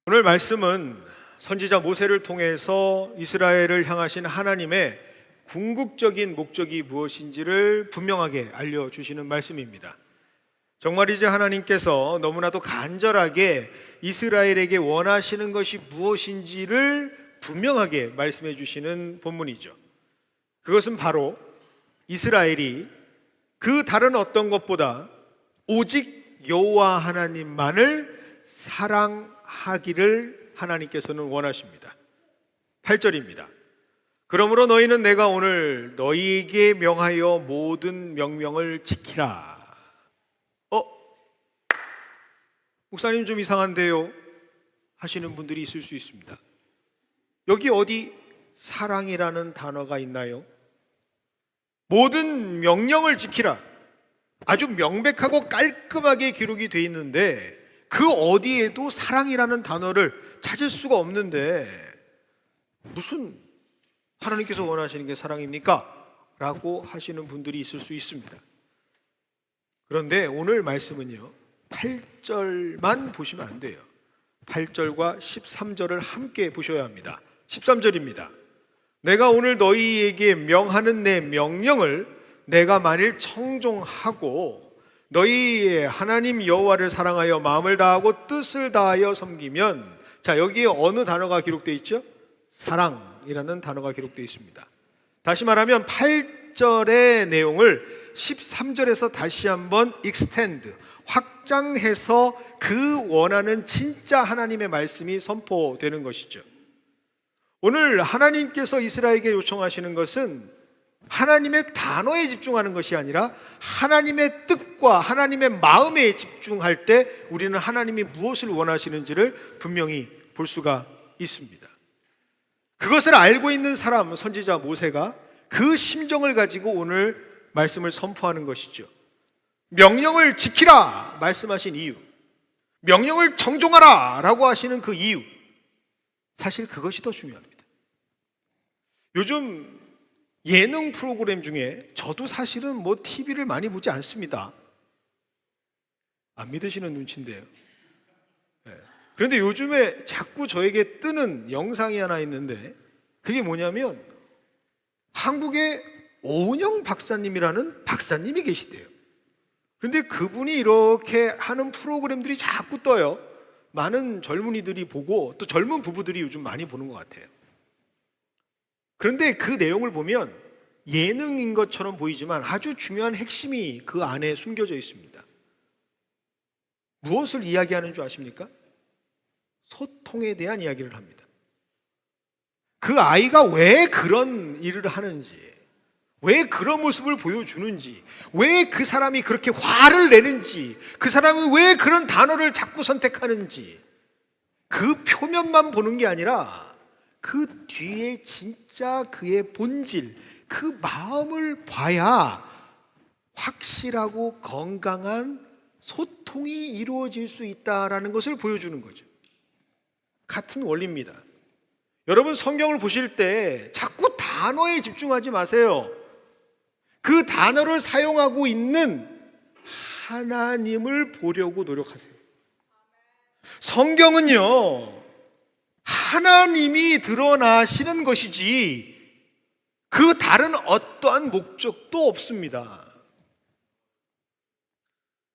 오늘 말씀은 선지자 모세를 통해서 이스라엘을 향하신 하나님의 궁극적인 목적이 무엇인지를 분명하게 알려주시는 말씀입니다. 정말이지 하나님께서 너무나도 간절하게 이스라엘에게 원하시는 것이 무엇인지를 분명하게 말씀해 주시는 본문이죠. 그것은 바로 이스라엘이 그 다른 어떤 것보다 오직 여호와 하나님만을 사랑하기를 하나님께서는 원하십니다. 8절입니다. 그러므로 너희는 내가 오늘 너희에게 명하여 모든 명령을 지키라. 목사님 좀 이상한데요 하시는 분들이 있을 수 있습니다. 여기 어디 사랑이라는 단어가 있나요? 모든 명령을 지키라. 아주 명백하고 깔끔하게 기록이 되어 있는데 그 어디에도 사랑이라는 단어를 찾을 수가 없는데 무슨 하나님께서 원하시는 게 사랑입니까? 라고 하시는 분들이 있을 수 있습니다. 그런데 오늘 말씀은요 8절만 보시면 안 돼요. 8절과 13절을 함께 보셔야 합니다. 13절입니다. 내가 오늘 너희에게 명하는 내 명령을 내가 만일 청종하고 너희의 하나님 여호와를 사랑하여 마음을 다하고 뜻을 다하여 섬기면, 자, 여기에 어느 단어가 기록되어 있죠? 사랑이라는 단어가 기록되어 있습니다. 다시 말하면 8절의 내용을 13절에서 다시 한번 extend, 확장해서 그 원하는 진짜 하나님의 말씀이 선포되는 것이죠. 오늘 하나님께서 이스라엘에게 요청하시는 것은 하나님의 단어에 집중하는 것이 아니라 하나님의 뜻과 하나님의 마음에 집중할 때 우리는 하나님이 무엇을 원하시는지를 분명히 볼 수가 있습니다. 그것을 알고 있는 사람, 선지자 모세가 그 심정을 가지고 오늘 말씀을 선포하는 것이죠. 명령을 지키라 말씀하신 이유, 명령을 정종하라 라고 하시는 그 이유, 사실 그것이 더 중요합니다. 요즘 예능 프로그램 중에 저도 사실은 뭐 TV를 많이 보지 않습니다. 안 믿으시는 눈치인데요. 네. 그런데 요즘에 자꾸 저에게 뜨는 영상이 하나 있는데 그게 뭐냐면 한국에 오은영 박사님이라는 박사님이 계시대요. 그런데 그분이 이렇게 하는 프로그램들이 자꾸 떠요. 많은 젊은이들이 보고 또 젊은 부부들이 요즘 많이 보는 것 같아요. 그런데 그 내용을 보면 예능인 것처럼 보이지만 아주 중요한 핵심이 그 안에 숨겨져 있습니다. 무엇을 이야기하는 줄 아십니까? 소통에 대한 이야기를 합니다. 그 아이가 왜 그런 일을 하는지, 왜 그런 모습을 보여주는지, 왜 그 사람이 그렇게 화를 내는지, 그 사람이 왜 그런 단어를 자꾸 선택하는지, 그 표면만 보는 게 아니라 그 뒤에 진짜 그의 본질, 그 마음을 봐야 확실하고 건강한 소통이 이루어질 수 있다라는 것을 보여주는 거죠. 같은 원리입니다. 여러분 성경을 보실 때 자꾸 단어에 집중하지 마세요. 그 단어를 사용하고 있는 하나님을 보려고 노력하세요. 성경은요 하나님이 드러나시는 것이지 그 다른 어떠한 목적도 없습니다.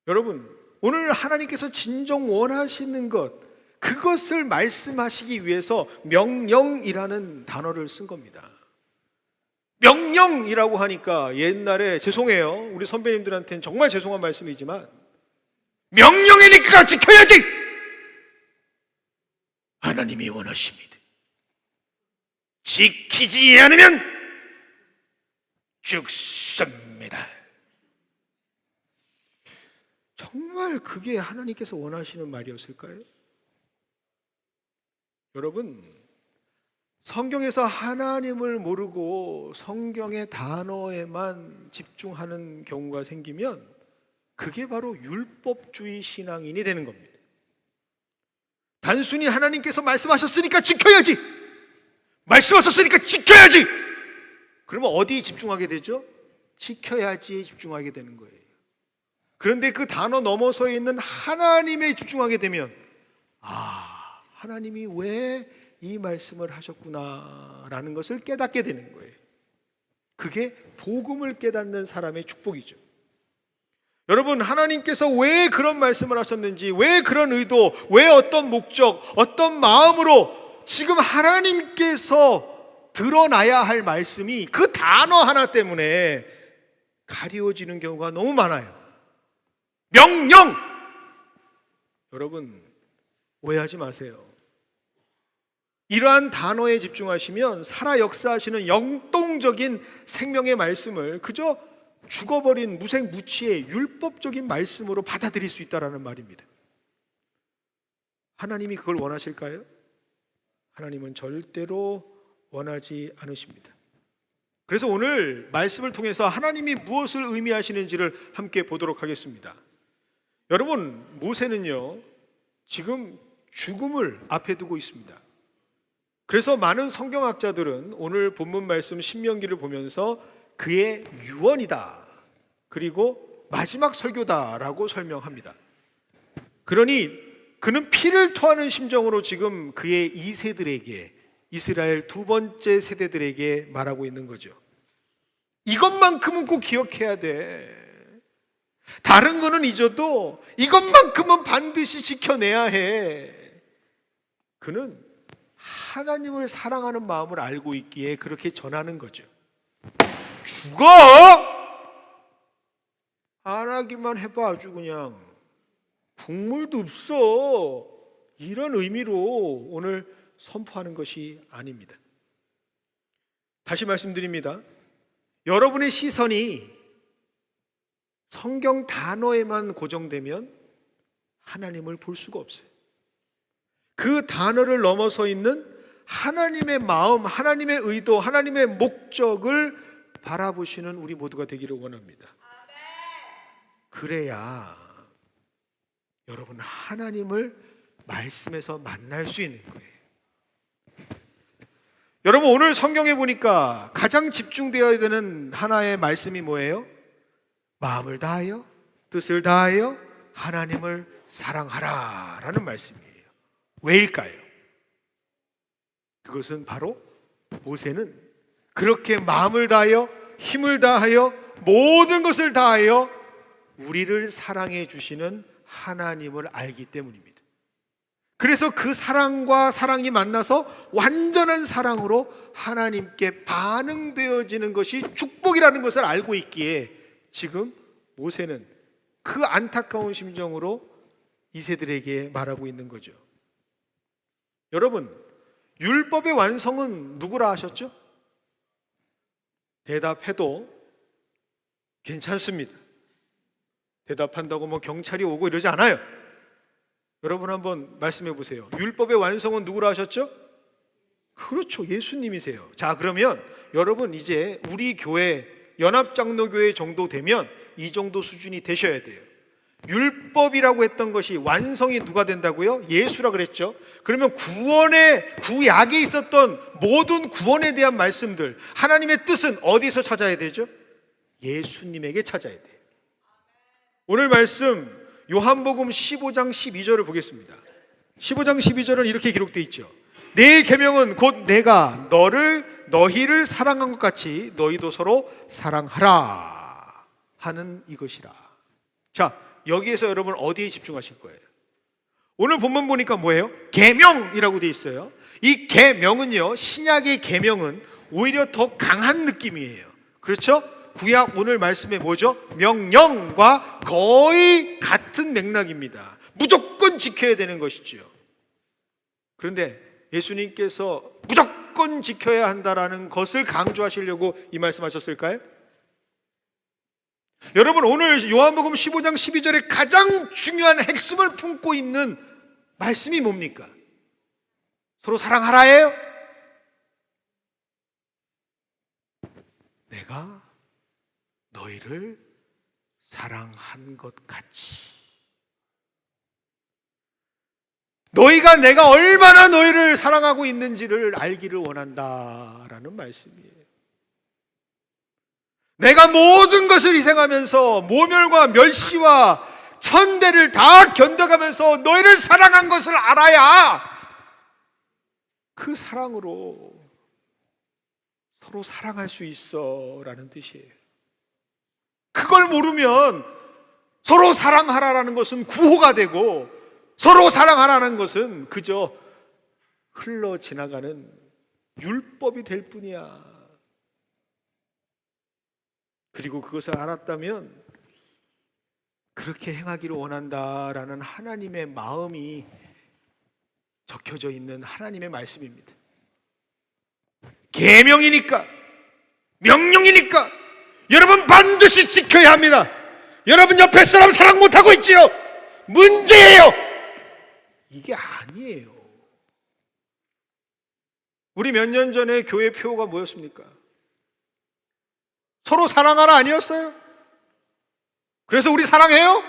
여러분 오늘 하나님께서 진정 원하시는 것, 그것을 말씀하시기 위해서 명령이라는 단어를 쓴 겁니다. 명령이라고 하니까 옛날에, 죄송해요 우리 선배님들한테는 정말 죄송한 말씀이지만, 명령이니까 지켜야지 하나님이 원하십니다. 지키지 않으면 죽습니다. 정말 그게 하나님께서 원하시는 말이었을까요? 여러분 성경에서 하나님을 모르고 성경의 단어에만 집중하는 경우가 생기면 그게 바로 율법주의 신앙인이 되는 겁니다. 단순히 하나님께서 말씀하셨으니까 지켜야지, 말씀하셨으니까 지켜야지, 그러면 어디에 집중하게 되죠? 지켜야지에 집중하게 되는 거예요. 그런데 그 단어 넘어서 있는 하나님에 집중하게 되면 하나님이 왜 이 말씀을 하셨구나라는 것을 깨닫게 되는 거예요. 그게 복음을 깨닫는 사람의 축복이죠. 여러분, 하나님께서 왜 그런 말씀을 하셨는지, 왜 그런 의도, 왜 어떤 목적, 어떤 마음으로 지금 하나님께서 드러나야 할 말씀이 그 단어 하나 때문에 가리워지는 경우가 너무 많아요. 명령! 여러분, 오해하지 마세요. 이러한 단어에 집중하시면 살아 역사하시는 영동적인 생명의 말씀을 그저 죽어버린 무색무취의 율법적인 말씀으로 받아들일 수 있다는 말입니다. 하나님이 그걸 원하실까요? 하나님은 절대로 원하지 않으십니다. 그래서 오늘 말씀을 통해서 하나님이 무엇을 의미하시는지를 함께 보도록 하겠습니다. 여러분, 모세는요 지금 죽음을 앞에 두고 있습니다. 그래서 많은 성경학자들은 오늘 본문 말씀 신명기를 보면서 그의 유언이다, 그리고 마지막 설교다라고 설명합니다. 그러니 그는 피를 토하는 심정으로 지금 그의 2세들에게, 이스라엘 두 번째 세대들에게 말하고 있는 거죠. 이것만큼은 꼭 기억해야 돼. 다른 거는 잊어도 이것만큼은 반드시 지켜내야 해. 그는 하나님을 사랑하는 마음을 알고 있기에 그렇게 전하는 거죠. 죽어! 안 하기만 해봐. 아주 그냥 국물도 없어. 이런 의미로 오늘 선포하는 것이 아닙니다. 다시 말씀드립니다. 여러분의 시선이 성경 단어에만 고정되면 하나님을 볼 수가 없어요. 그 단어를 넘어서 있는 하나님의 마음, 하나님의 의도, 하나님의 목적을 바라보시는 우리 모두가 되기를 원합니다. 그래야 여러분 하나님을 말씀에서 만날 수 있는 거예요. 여러분, 오늘 성경에 보니까 가장 집중되어야 되는 하나의 말씀이 뭐예요? 마음을 다하여, 뜻을 다하여 하나님을 사랑하라 라는 말씀이에요. 왜일까요? 그것은 바로 모세는 그렇게 마음을 다하여, 힘을 다하여, 모든 것을 다하여 우리를 사랑해 주시는 하나님을 알기 때문입니다. 그래서 그 사랑과 사랑이 만나서 완전한 사랑으로 하나님께 반응되어지는 것이 축복이라는 것을 알고 있기에 지금 모세는 그 안타까운 심정으로 이세들에게 말하고 있는 거죠. 여러분, 율법의 완성은 누구라 하셨죠? 대답해도 괜찮습니다. 대답한다고 뭐 경찰이 오고 이러지 않아요. 여러분 한번 말씀해 보세요. 율법의 완성은 누구라 하셨죠? 그렇죠, 예수님이세요. 자, 그러면 여러분 이제 우리 교회 연합장로교회 정도 되면 이 정도 수준이 되셔야 돼요. 율법이라고 했던 것이 완성이 누가 된다고요? 예수라 그랬죠. 그러면 구약에 있었던 모든 구원에 대한 말씀들, 하나님의 뜻은 어디서 찾아야 되죠? 예수님에게 찾아야 돼요. 오늘 말씀 요한복음 15장 12절을 보겠습니다. 15장 12절은 이렇게 기록되어 있죠. 내 계명은 곧 내가 너희를 사랑한 것 같이 너희도 서로 사랑하라 하는 이것이라. 자, 여기에서 여러분 어디에 집중하실 거예요? 오늘 본문 보니까 뭐예요? 계명이라고 되어 있어요. 이 계명은요, 신약의 계명은 오히려 더 강한 느낌이에요. 그렇죠? 구약 오늘 말씀에 뭐죠? 명령과 거의 같은 맥락입니다. 무조건 지켜야 되는 것이죠. 그런데 예수님께서 무조건 지켜야 한다라는 것을 강조하시려고 이 말씀하셨을까요? 여러분, 오늘 요한복음 15장 12절에 가장 중요한 핵심을 품고 있는 말씀이 뭡니까? 서로 사랑하라예요? 내가 너희를 사랑한 것 같이, 너희가 내가 얼마나 너희를 사랑하고 있는지를 알기를 원한다라는 말씀이에요. 내가 모든 것을 희생하면서 모멸과 멸시와 천대를 다 견뎌가면서 너희를 사랑한 것을 알아야 그 사랑으로 서로 사랑할 수 있어 라는 뜻이에요. 그걸 모르면 서로 사랑하라라는 것은 구호가 되고 서로 사랑하라는 것은 그저 흘러 지나가는 율법이 될 뿐이야. 그리고 그것을 알았다면 그렇게 행하기를 원한다라는 하나님의 마음이 적혀져 있는 하나님의 말씀입니다. 계명이니까, 명령이니까 여러분 반드시 지켜야 합니다. 여러분 옆에 사람 사랑 못하고 있지요? 문제예요. 이게 아니에요. 우리 몇 년 전에 교회 표어가 뭐였습니까? 서로 사랑하라 아니었어요? 그래서 우리 사랑해요?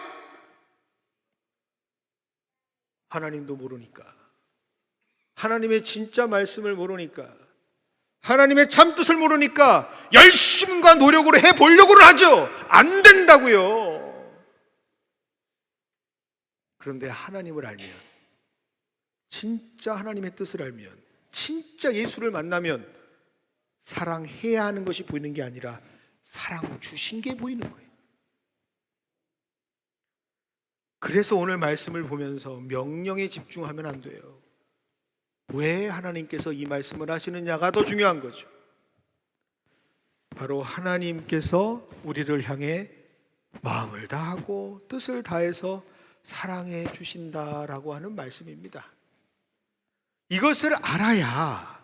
하나님도 모르니까, 하나님의 진짜 말씀을 모르니까, 하나님의 참뜻을 모르니까 열심과 노력으로 해보려고는 하죠. 안 된다고요. 그런데 하나님을 알면, 진짜 하나님의 뜻을 알면, 진짜 예수를 만나면 사랑해야 하는 것이 보이는 게 아니라 사랑 주신 게 보이는 거예요. 그래서 오늘 말씀을 보면서 명령에 집중하면 안 돼요. 왜 하나님께서 이 말씀을 하시느냐가 더 중요한 거죠. 바로 하나님께서 우리를 향해 마음을 다하고 뜻을 다해서 사랑해 주신다라고 하는 말씀입니다. 이것을 알아야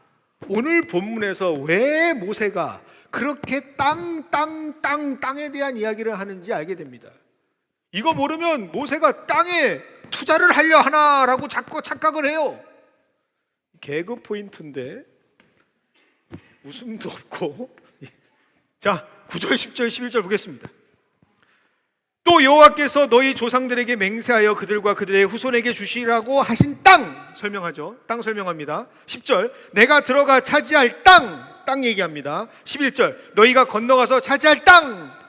오늘 본문에서 왜 모세가 그렇게 땅에 대한 이야기를 하는지 알게 됩니다. 이거 모르면 모세가 땅에 투자를 하려 하나라고 자꾸 착각을 해요. 개그 포인트인데 웃음도 없고. 자, 9절, 10절, 11절 보겠습니다. 또 여호와께서 너희 조상들에게 맹세하여 그들과 그들의 후손에게 주시라고 하신 땅 설명하죠. 땅 설명합니다. 10절, 내가 들어가 차지할 땅 얘기합니다. 11절, 너희가 건너가서 차지할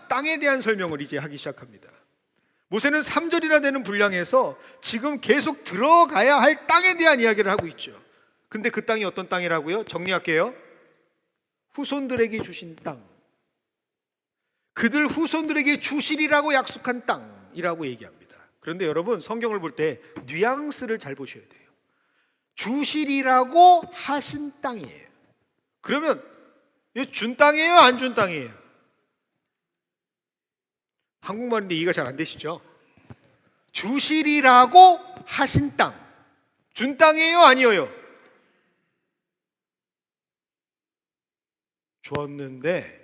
땅에 대한 설명을 이제 하기 시작합니다. 모세는 3절이나 되는 분량에서 지금 계속 들어가야 할 땅에 대한 이야기를 하고 있죠. 근데 그 땅이 어떤 땅이라고요? 정리할게요. 후손들에게 주신 땅, 그들 후손들에게 주시리라고 약속한 땅이라고 얘기합니다. 그런데 여러분, 성경을 볼 때 뉘앙스를 잘 보셔야 돼요. 주시리라고 하신 땅이에요. 그러면 이거 준 땅이에요? 안 준 땅이에요? 한국말인데 이해가 잘 안 되시죠? 주시리라고 하신 땅, 준 땅이에요? 아니에요? 줬는데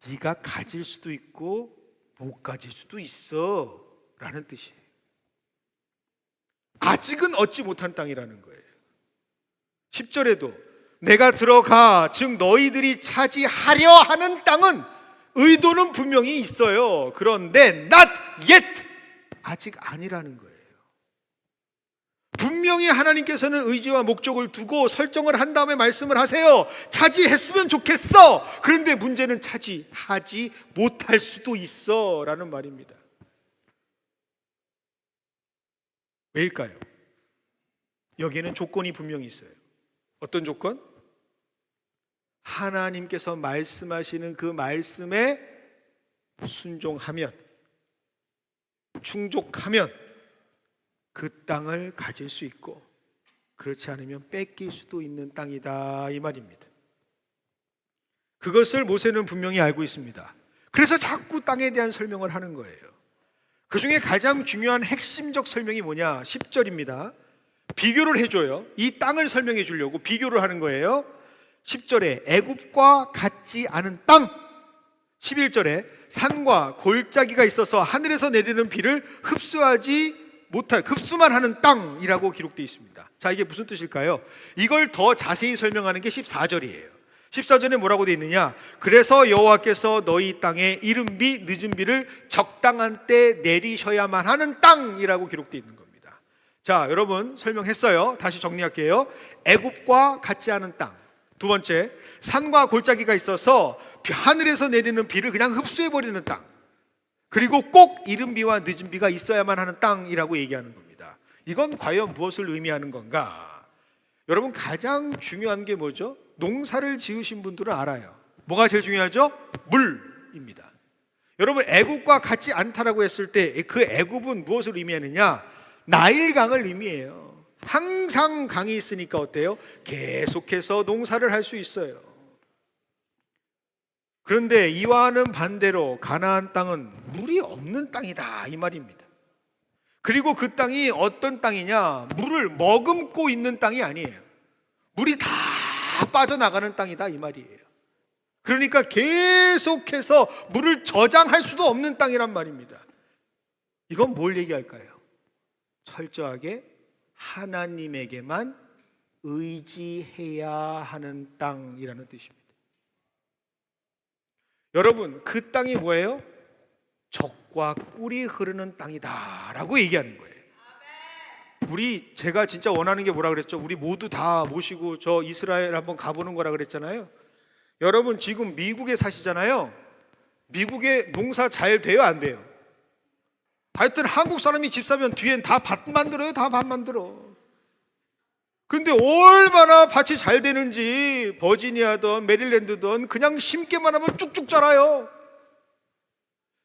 네가 가질 수도 있고 못 가질 수도 있어 라는 뜻이에요. 아직은 얻지 못한 땅이라는 거예요. 10절에도 내가 들어가, 즉 너희들이 차지하려 하는 땅은 의도는 분명히 있어요. 그런데 not yet, 아직 아니라는 거예요. 분명히 하나님께서는 의지와 목적을 두고 설정을 한 다음에 말씀을 하세요. 차지했으면 좋겠어. 그런데 문제는 차지하지 못할 수도 있어 라는 말입니다. 왜일까요? 여기에는 조건이 분명히 있어요. 어떤 조건? 하나님께서 말씀하시는 그 말씀에 순종하면, 충족하면 그 땅을 가질 수 있고, 그렇지 않으면 뺏길 수도 있는 땅이다 이 말입니다. 그것을 모세는 분명히 알고 있습니다. 그래서 자꾸 땅에 대한 설명을 하는 거예요. 그 중에 가장 중요한 핵심적 설명이 뭐냐? 10절입니다. 비교를 해줘요. 이 땅을 설명해 주려고 비교를 하는 거예요. 10절에 애굽과 같지 않은 땅, 11절에 산과 골짜기가 있어서 하늘에서 내리는 비를 흡수하지 못할, 흡수만 하는 땅이라고 기록되어 있습니다. 자, 이게 무슨 뜻일까요? 이걸 더 자세히 설명하는 게 14절이에요. 14절에 뭐라고 되어 있느냐? 그래서 여호와께서 너희 땅에 이른 비 늦은 비를 적당한 때 내리셔야만 하는 땅이라고 기록되어 있는 겁니다. 자, 여러분 설명했어요. 다시 정리할게요. 애굽과 같지 않은 땅. 두 번째, 산과 골짜기가 있어서 하늘에서 내리는 비를 그냥 흡수해버리는 땅, 그리고 꼭 이른 비와 늦은 비가 있어야만 하는 땅이라고 얘기하는 겁니다. 이건 과연 무엇을 의미하는 건가? 여러분, 가장 중요한 게 뭐죠? 농사를 지으신 분들은 알아요. 뭐가 제일 중요하죠? 물입니다. 여러분, 애굽과 같지 않다라고 했을 때 그 애굽은 무엇을 의미하느냐? 나일강을 의미해요. 항상 강이 있으니까 어때요? 계속해서 농사를 할 수 있어요. 그런데 이와는 반대로 가나안 땅은 물이 없는 땅이다, 이 말입니다. 그리고 그 땅이 어떤 땅이냐? 물을 머금고 있는 땅이 아니에요. 물이 다 빠져나가는 땅이다, 이 말이에요. 그러니까 계속해서 물을 저장할 수도 없는 땅이란 말입니다. 이건 뭘 얘기할까요? 철저하게 하나님에게만 의지해야 하는 땅이라는 뜻입니다. 여러분, 그 땅이 뭐예요? 젖과 꿀이 흐르는 땅이다 라고 얘기하는 거예요. 제가 진짜 원하는 게 뭐라 그랬죠? 우리 모두 다 모시고 저 이스라엘 한번 가보는 거라 그랬잖아요. 여러분, 지금 미국에 사시잖아요. 미국에 농사 잘 돼요, 안 돼요? 하여튼 한국 사람이 집 사면 뒤엔 다 밭 만들어요. 다 밭 만들어. 근데 얼마나 밭이 잘 되는지 버지니아든 메릴랜드든 그냥 심기만 하면 쭉쭉 자라요.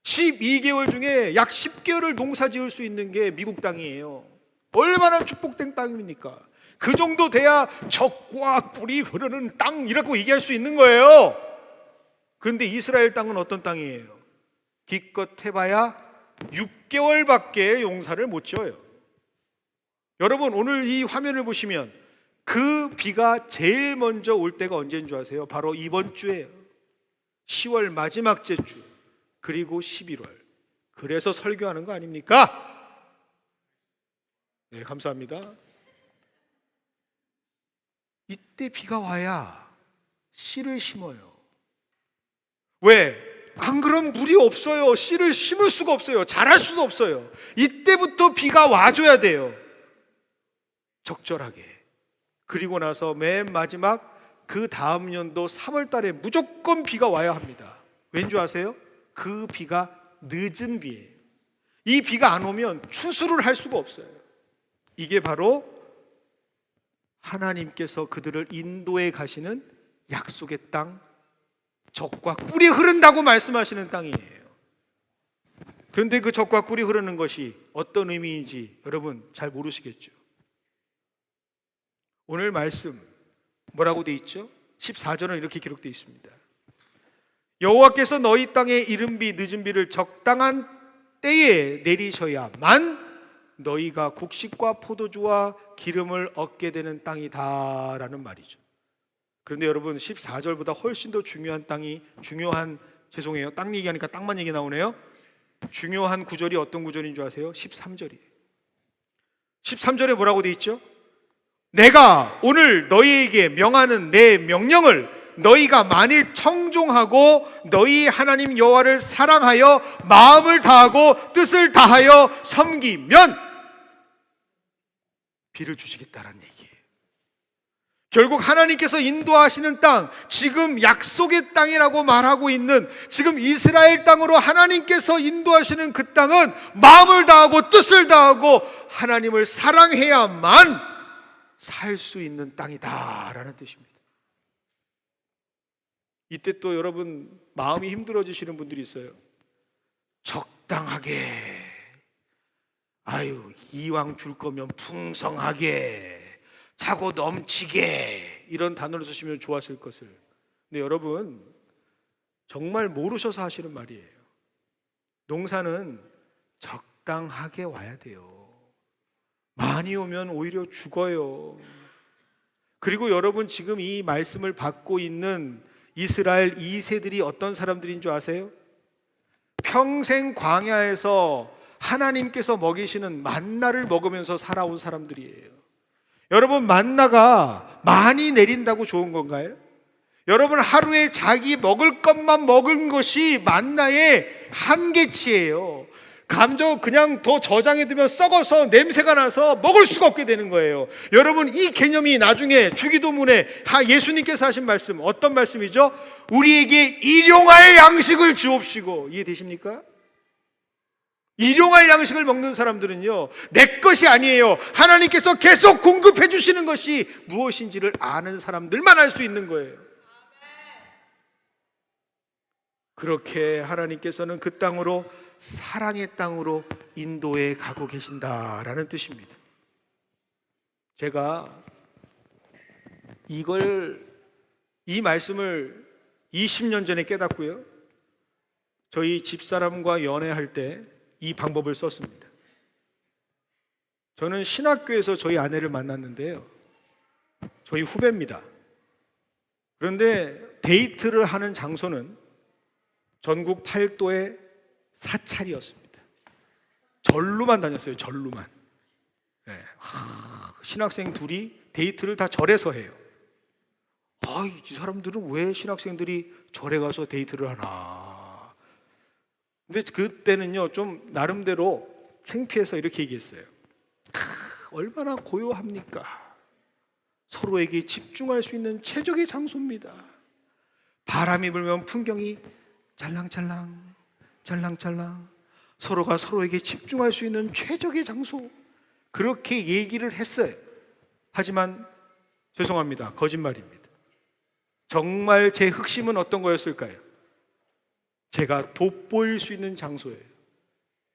12개월 중에 약 10개월을 농사 지을 수 있는 게 미국 땅이에요. 얼마나 축복된 땅입니까? 그 정도 돼야 젖과 꿀이 흐르는 땅이라고 얘기할 수 있는 거예요. 그런데 이스라엘 땅은 어떤 땅이에요? 기껏 해봐야 6개월밖에 용사를 못 지어요. 여러분, 오늘 이 화면을 보시면 그 비가 제일 먼저 올 때가 언제인 줄 아세요? 바로 이번 주예요. 10월 마지막 주, 그리고 11월. 그래서 설교하는 거 아닙니까? 네, 감사합니다. 이때 비가 와야 씨를 심어요. 왜? 안 그럼 물이 없어요. 씨를 심을 수가 없어요. 자랄 수도 없어요. 이때부터 비가 와줘야 돼요. 적절하게. 그리고 나서 맨 마지막 그 다음 연도 3월 달에 무조건 비가 와야 합니다. 왠지 아세요? 그 비가 늦은 비예요. 이 비가 안 오면 추수를 할 수가 없어요. 이게 바로 하나님께서 그들을 인도해 가시는 약속의 땅, 젖과 꿀이 흐른다고 말씀하시는 땅이에요. 그런데 그 젖과 꿀이 흐르는 것이 어떤 의미인지 여러분 잘 모르시겠죠? 오늘 말씀 뭐라고 돼 있죠? 14절은 이렇게 기록되어 있습니다. 여호와께서 너희 땅에 이른 비 늦은 비를 적당한 때에 내리셔야만 너희가 곡식과 포도주와 기름을 얻게 되는 땅이다 라는 말이죠. 그런데 여러분, 14절보다 훨씬 더 중요한 죄송해요, 땅 얘기하니까 땅만 얘기 나오네요. 중요한 구절이 어떤 구절인 줄 아세요? 13절이에요. 13절에 뭐라고 돼 있죠? 내가 오늘 너희에게 명하는 내 명령을 너희가 만일 청종하고 너희 하나님 여호와를 사랑하여 마음을 다하고 뜻을 다하여 섬기면 비를 주시겠다라는 얘기예요. 결국 하나님께서 인도하시는 땅, 지금 약속의 땅이라고 말하고 있는 지금 이스라엘 땅으로 하나님께서 인도하시는 그 땅은 마음을 다하고 뜻을 다하고 하나님을 사랑해야만 살 수 있는 땅이다라는 뜻입니다. 이때 또 여러분 마음이 힘들어지시는 분들이 있어요. 적당하게, 이왕 줄 거면 풍성하게, 차고 넘치게, 이런 단어를 쓰시면 좋았을 것을. 근데 여러분 정말 모르셔서 하시는 말이에요. 농사는 적당하게 와야 돼요. 많이 오면 오히려 죽어요. 그리고 여러분 지금 이 말씀을 받고 있는 이스라엘 2세들이 어떤 사람들인 줄 아세요? 평생 광야에서 하나님께서 먹이시는 만나를 먹으면서 살아온 사람들이에요. 여러분, 만나가 많이 내린다고 좋은 건가요? 여러분, 하루에 자기 먹을 것만 먹은 것이 만나의 한계치예요. 감정 그냥 더 저장해 두면 썩어서 냄새가 나서 먹을 수가 없게 되는 거예요. 여러분, 이 개념이 나중에 주기도문에 예수님께서 하신 말씀, 어떤 말씀이죠? 우리에게 일용할 양식을 주옵시고. 이해되십니까? 일용할 양식을 먹는 사람들은요, 내 것이 아니에요. 하나님께서 계속 공급해 주시는 것이 무엇인지를 아는 사람들만 알 수 있는 거예요. 그렇게 하나님께서는 그 땅으로 사랑의 땅으로 인도해 가고 계신다라는 뜻입니다. 제가 이 말씀을 20년 전에 깨닫고요, 저희 집사람과 연애할 때 이 방법을 썼습니다. 저는 신학교에서 저희 아내를 만났는데요, 저희 후배입니다. 그런데 데이트를 하는 장소는 전국 8도의 사찰이었습니다. 절로만 다녔어요. 절로만. 네. 신학생 둘이 데이트를 다 절에서 해요. 이 사람들은 왜 신학생들이 절에 가서 데이트를 하나. 근데 그때는요, 좀 나름대로 창피해서 이렇게 얘기했어요. 얼마나 고요합니까? 서로에게 집중할 수 있는 최적의 장소입니다. 바람이 불면 풍경이 찰랑찰랑 찰랑찰랑, 서로가 서로에게 집중할 수 있는 최적의 장소, 그렇게 얘기를 했어요. 하지만 죄송합니다, 거짓말입니다. 정말 제 흑심은 어떤 거였을까요? 제가 돋보일 수 있는 장소예요.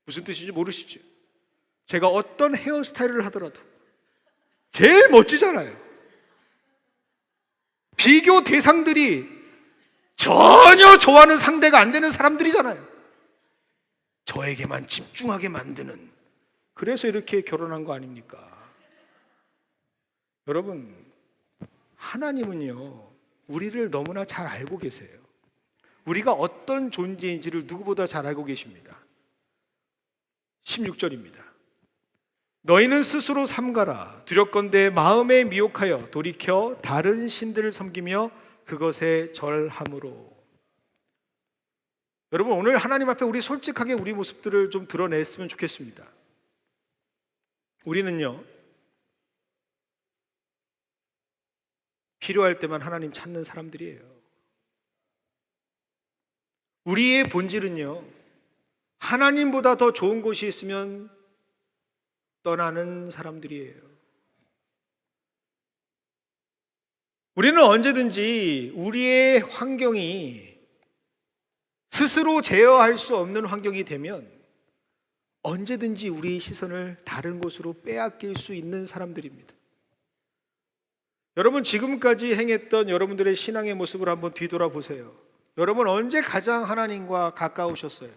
무슨 뜻인지 모르시죠? 제가 어떤 헤어스타일을 하더라도 제일 멋지잖아요. 비교 대상들이 전혀 좋아하는 상대가 안 되는 사람들이잖아요. 저에게만 집중하게 만드는, 그래서 이렇게 결혼한 거 아닙니까? 여러분, 하나님은요, 우리를 너무나 잘 알고 계세요. 우리가 어떤 존재인지를 누구보다 잘 알고 계십니다. 16절입니다. 너희는 스스로 삼가라. 두렵건대 마음에 미혹하여 돌이켜 다른 신들을 섬기며 그것에 절함으로. 여러분, 오늘 하나님 앞에 우리 솔직하게 우리 모습들을 좀 드러냈으면 좋겠습니다. 우리는요, 필요할 때만 하나님 찾는 사람들이에요. 우리의 본질은요, 하나님보다 더 좋은 곳이 있으면 떠나는 사람들이에요. 우리는 언제든지 우리의 환경이 스스로 제어할 수 없는 환경이 되면 언제든지 우리의 시선을 다른 곳으로 빼앗길 수 있는 사람들입니다. 여러분, 지금까지 행했던 여러분들의 신앙의 모습을 한번 뒤돌아보세요. 여러분, 언제 가장 하나님과 가까우셨어요?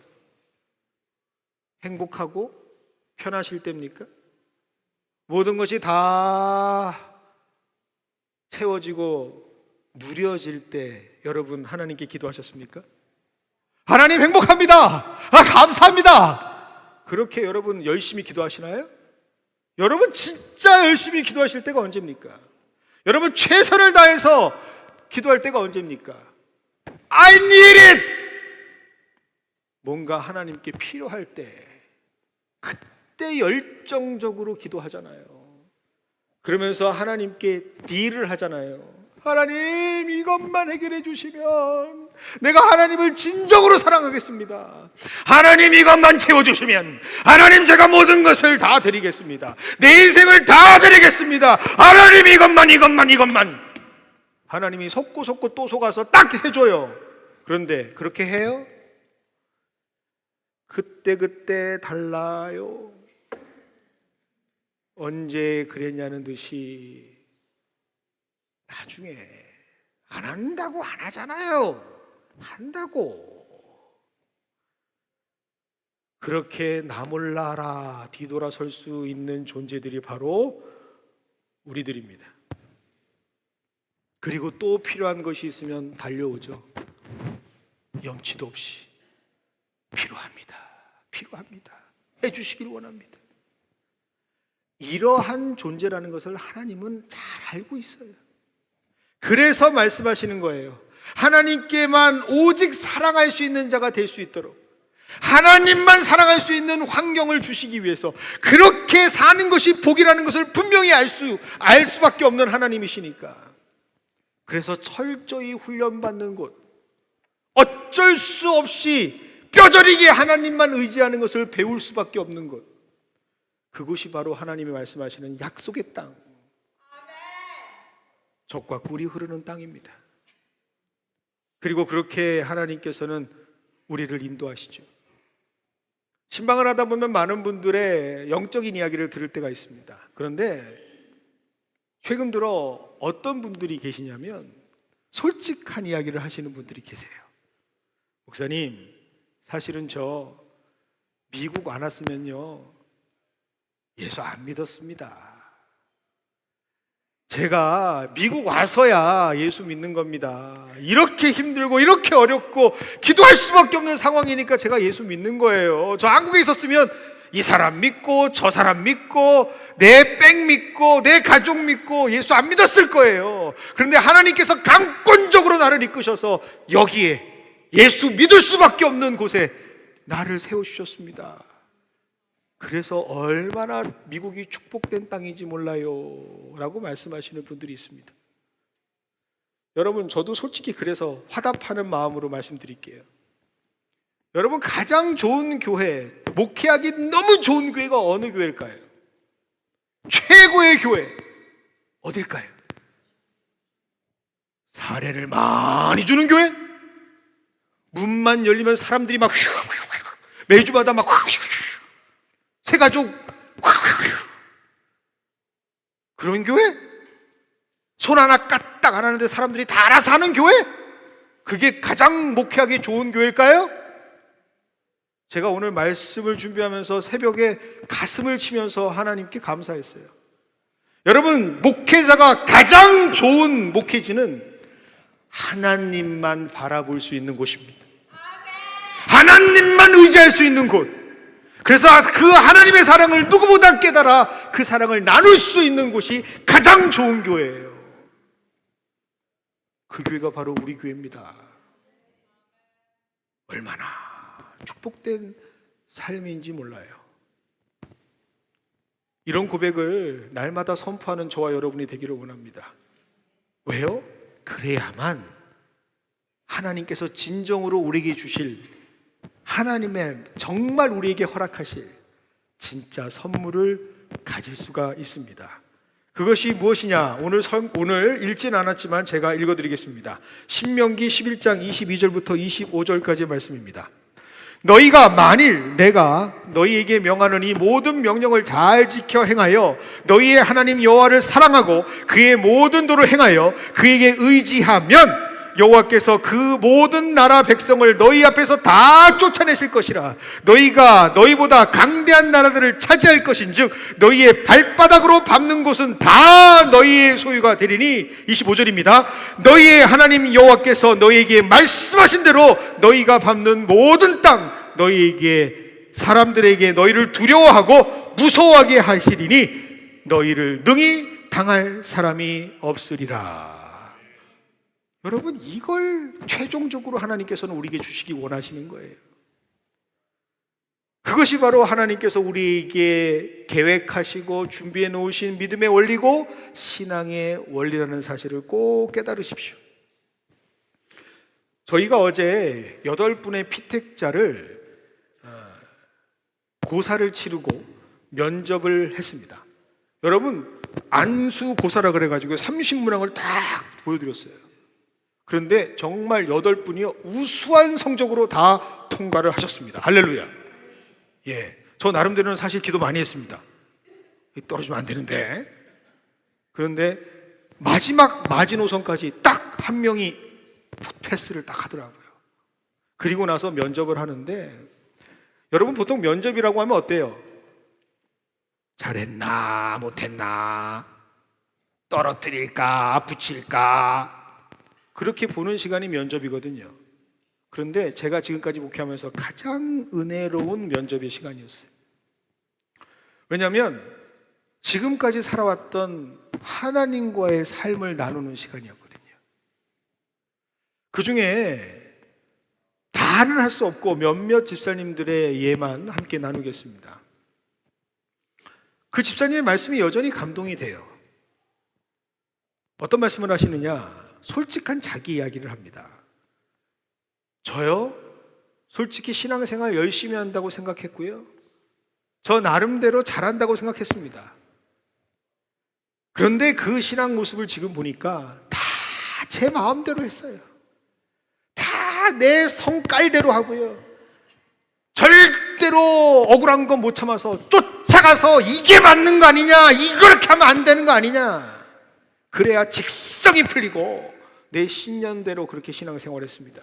행복하고 편하실 때입니까? 모든 것이 다 채워지고 누려질 때 여러분 하나님께 기도하셨습니까? 하나님 행복합니다. 감사합니다. 그렇게 여러분 열심히 기도하시나요? 여러분 진짜 열심히 기도하실 때가 언제입니까? 여러분 최선을 다해서 기도할 때가 언제입니까? I need it! 뭔가 하나님께 필요할 때 그때 열정적으로 기도하잖아요. 그러면서 하나님께 딜을 하잖아요. 하나님, 이것만 해결해 주시면 내가 하나님을 진정으로 사랑하겠습니다. 하나님, 이것만 채워주시면 하나님, 제가 모든 것을 다 드리겠습니다. 내 인생을 다 드리겠습니다. 하나님, 이것만. 하나님이 속고 또 속아서 딱 해줘요. 그런데 그렇게 해요? 그때 달라요. 언제 그랬냐는 듯이 나중에 안 한다고 안 하잖아요. 한다고. 그렇게 나 몰라 알아 뒤돌아설 수 있는 존재들이 바로 우리들입니다. 그리고 또 필요한 것이 있으면 달려오죠. 염치도 없이 필요합니다. 해주시길 원합니다. 이러한 존재라는 것을 하나님은 잘 알고 있어요. 그래서 말씀하시는 거예요. 하나님께만 오직 사랑할 수 있는 자가 될 수 있도록, 하나님만 사랑할 수 있는 환경을 주시기 위해서 그렇게 사는 것이 복이라는 것을 분명히 알 수밖에 없는 하나님이시니까, 그래서 철저히 훈련받는 곳, 어쩔 수 없이 뼈저리게 하나님만 의지하는 것을 배울 수밖에 없는 곳, 그곳이 바로 하나님이 말씀하시는 약속의 땅, 젖과 꿀이 흐르는 땅입니다. 그리고 그렇게 하나님께서는 우리를 인도하시죠. 신방을 하다 보면 많은 분들의 영적인 이야기를 들을 때가 있습니다. 그런데 최근 들어 어떤 분들이 계시냐면 솔직한 이야기를 하시는 분들이 계세요. 목사님, 사실은 저 미국 안 왔으면요 예수 안 믿었습니다. 제가 미국 와서야 예수 믿는 겁니다. 이렇게 힘들고 이렇게 어렵고 기도할 수밖에 없는 상황이니까 제가 예수 믿는 거예요. 저 한국에 있었으면 이 사람 믿고 저 사람 믿고 내 백 믿고 내 가족 믿고 예수 안 믿었을 거예요. 그런데 하나님께서 강권적으로 나를 이끄셔서 여기에 예수 믿을 수밖에 없는 곳에 나를 세우셨습니다. 그래서 얼마나 미국이 축복된 땅인지 몰라요 라고 말씀하시는 분들이 있습니다. 여러분, 저도 솔직히 그래서 화답하는 마음으로 말씀드릴게요. 여러분, 가장 좋은 교회, 목회하기 너무 좋은 교회가 어느 교회일까요? 최고의 교회 어딜까요? 사례를 많이 주는 교회? 문만 열리면 사람들이 막 매주마다 막 새가족 그런 교회? 손 하나 까딱 안 하는데 사람들이 다 알아서 하는 교회? 그게 가장 목회하기 좋은 교회일까요? 제가 오늘 말씀을 준비하면서 새벽에 가슴을 치면서 하나님께 감사했어요. 여러분, 목회자가 가장 좋은 목회지는 하나님만 바라볼 수 있는 곳입니다. 하나님만 의지할 수 있는 곳. 그래서 그 하나님의 사랑을 누구보다 깨달아 그 사랑을 나눌 수 있는 곳이 가장 좋은 교회예요. 그 교회가 바로 우리 교회입니다. 얼마나 축복된 삶인지 몰라요. 이런 고백을 날마다 선포하는 저와 여러분이 되기를 원합니다. 왜요? 그래야만 하나님께서 진정으로 우리에게 주실, 하나님의 정말 우리에게 허락하실 진짜 선물을 가질 수가 있습니다. 그것이 무엇이냐? 오늘 읽지는 않았지만 제가 읽어드리겠습니다. 신명기 11장 22절부터 25절까지의 말씀입니다. 너희가 만일 내가 너희에게 명하는 이 모든 명령을 잘 지켜 행하여 너희의 하나님 여호와를 사랑하고 그의 모든 도를 행하여 그에게 의지하면 여호와께서 그 모든 나라 백성을 너희 앞에서 다 쫓아내실 것이라. 너희가 너희보다 강대한 나라들을 차지할 것인즉 너희의 발바닥으로 밟는 곳은 다 너희의 소유가 되리니. 25절입니다. 너희의 하나님 여호와께서 너희에게 말씀하신 대로 너희가 밟는 모든 땅 너희에게 사람들에게 너희를 두려워하고 무서워하게 하시리니 너희를 능히 당할 사람이 없으리라. 여러분, 이걸 최종적으로 하나님께서는 우리에게 주시기 원하시는 거예요. 그것이 바로 하나님께서 우리에게 계획하시고 준비해 놓으신 믿음의 원리고 신앙의 원리라는 사실을 꼭 깨달으십시오. 저희가 어제 8분의 피택자를 고사를 치르고 면접을 했습니다. 여러분, 안수 고사라 그래가지고 30문항을 딱 보여드렸어요. 그런데 정말 8분이요 우수한 성적으로 다 통과를 하셨습니다. 할렐루야. 예, 저 나름대로는 사실 기도 많이 했습니다. 떨어지면 안 되는데. 그런데 마지막 마지노선까지 딱 한 명이 패스를 딱 하더라고요. 그리고 나서 면접을 하는데, 여러분 보통 면접이라고 하면 어때요? 잘했나 못했나, 떨어뜨릴까 붙일까, 그렇게 보는 시간이 면접이거든요. 그런데 제가 지금까지 목회하면서 가장 은혜로운 면접의 시간이었어요. 왜냐하면 지금까지 살아왔던 하나님과의 삶을 나누는 시간이었거든요. 그 중에 다 다는 할 수 없고 몇몇 집사님들의 예만 함께 나누겠습니다. 그 집사님의 말씀이 여전히 감동이 돼요. 어떤 말씀을 하시느냐? 솔직한 자기 이야기를 합니다. 저요? 솔직히 신앙생활 열심히 한다고 생각했고요. 저 나름대로 잘한다고 생각했습니다. 그런데 그 신앙 모습을 지금 보니까 다 제 마음대로 했어요. 다 내 성깔대로 하고요. 절대로 억울한 건 못 참아서 쫓아가서 이게 맞는 거 아니냐, 이렇게 하면 안 되는 거 아니냐, 그래야 직성이 풀리고 내 신념대로 그렇게 신앙생활했습니다.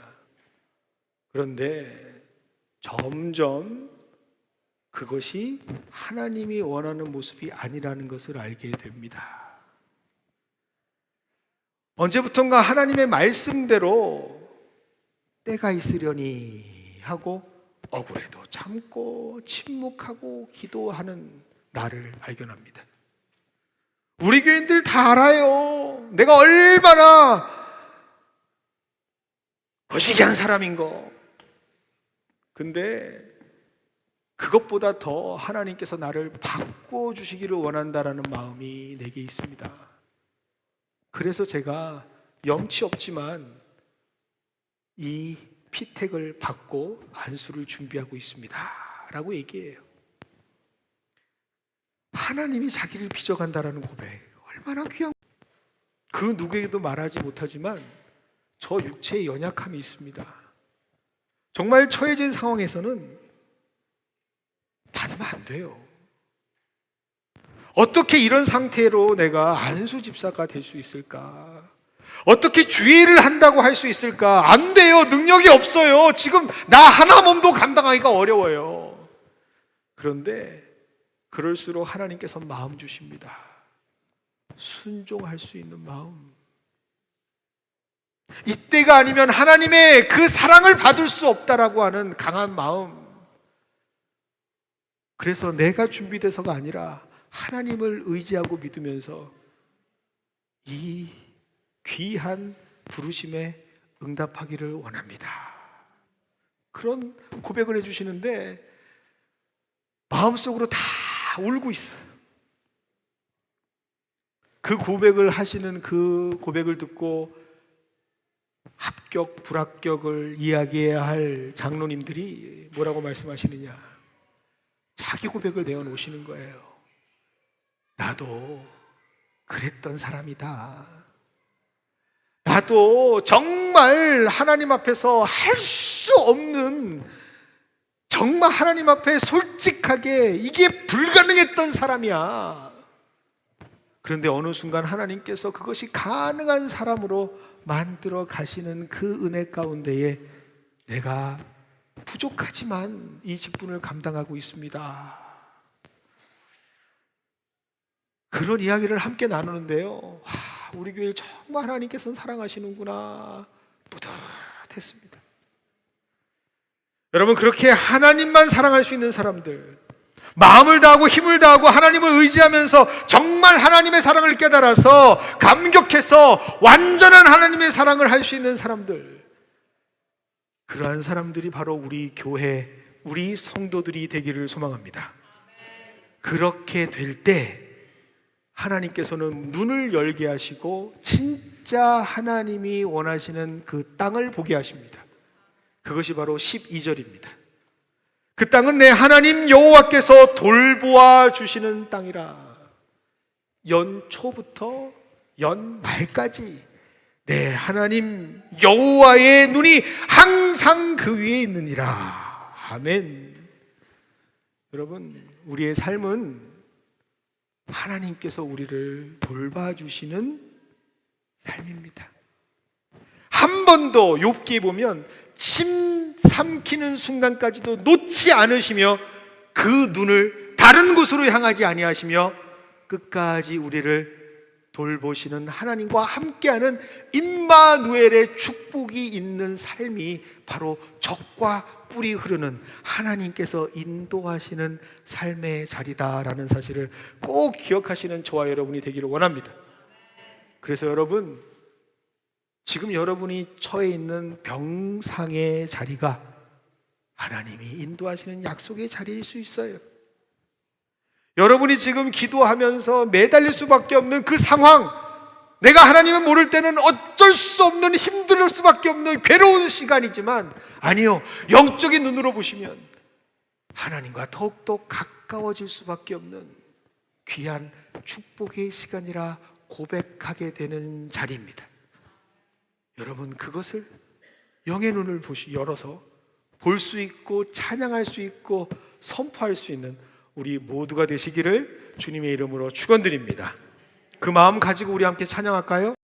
그런데 점점 그것이 하나님이 원하는 모습이 아니라는 것을 알게 됩니다. 언제부턴가 하나님의 말씀대로 때가 있으려니 하고 억울해도 참고 침묵하고 기도하는 나를 발견합니다. 우리 교인들 다 알아요. 내가 얼마나 거시기한 사람인 거. 근데 그것보다 더 하나님께서 나를 바꿔주시기를 원한다라는 마음이 내게 있습니다. 그래서 제가 염치 없지만 이 피택을 받고 안수를 준비하고 있습니다 라고 얘기해요. 하나님이 자기를 빚어간다라는 고백, 얼마나 귀한, 그 누구에게도 말하지 못하지만 저 육체의 연약함이 있습니다. 정말 처해진 상황에서는 받으면 안 돼요. 어떻게 이런 상태로 내가 안수 집사가 될 수 있을까? 어떻게 주의를 한다고 할 수 있을까? 안 돼요. 능력이 없어요. 지금 나 하나 몸도 감당하기가 어려워요. 그런데 그럴수록 하나님께서 마음 주십니다. 순종할 수 있는 마음. 이때가 아니면 하나님의 그 사랑을 받을 수 없다라고 하는 강한 마음. 그래서 내가 준비돼서가 아니라 하나님을 의지하고 믿으면서 이 귀한 부르심에 응답하기를 원합니다. 그런 고백을 해주시는데 마음속으로 다 울고 있어요. 그 고백을 하시는 그 고백을 듣고 합격, 불합격을 이야기해야 할 장로님들이 뭐라고 말씀하시느냐? 자기 고백을 내어놓으시는 거예요. 나도 그랬던 사람이다. 나도 정말 하나님 앞에서 할 수 없는, 정말 하나님 앞에 솔직하게 이게 불가능했던 사람이야. 그런데 어느 순간 하나님께서 그것이 가능한 사람으로 만들어 가시는 그 은혜 가운데에 내가 부족하지만 이 직분을 감당하고 있습니다. 그런 이야기를 함께 나누는데요, 우리 교회를 정말 하나님께서는 사랑하시는구나 뿌듯했습니다. 여러분, 그렇게 하나님만 사랑할 수 있는 사람들, 마음을 다하고 힘을 다하고 하나님을 의지하면서 정말 하나님의 사랑을 깨달아서 감격해서 완전한 하나님의 사랑을 할 수 있는 사람들, 그러한 사람들이 바로 우리 교회, 우리 성도들이 되기를 소망합니다. 그렇게 될 때 하나님께서는 눈을 열게 하시고 진짜 하나님이 원하시는 그 땅을 보게 하십니다. 그것이 바로 12절입니다. 그 땅은 내 하나님 여호와께서 돌보아 주시는 땅이라. 연초부터 연말까지 내 하나님 여호와의 눈이 항상 그 위에 있느니라. 아멘. 여러분, 우리의 삶은 하나님께서 우리를 돌봐주시는 삶입니다. 한 번도 욥기에 보면 침 삼키는 순간까지도 놓지 않으시며 그 눈을 다른 곳으로 향하지 아니하시며 끝까지 우리를 돌보시는 하나님과 함께하는 임마누엘의 축복이 있는 삶이 바로 적과 뿔이 흐르는 하나님께서 인도하시는 삶의 자리다라는 사실을 꼭 기억하시는 저와 여러분이 되기를 원합니다. 그래서 여러분, 지금 여러분이 처해 있는 병상의 자리가 하나님이 인도하시는 약속의 자리일 수 있어요. 여러분이 지금 기도하면서 매달릴 수밖에 없는 그 상황, 내가 하나님을 모를 때는 어쩔 수 없는, 힘들 수밖에 없는 괴로운 시간이지만, 아니요, 영적인 눈으로 보시면 하나님과 더욱더 가까워질 수밖에 없는 귀한 축복의 시간이라 고백하게 되는 자리입니다. 여러분, 그것을 영의 눈을 열어서 볼 수 있고 찬양할 수 있고 선포할 수 있는 우리 모두가 되시기를 주님의 이름으로 축원드립니다. 그 마음 가지고 우리 함께 찬양할까요?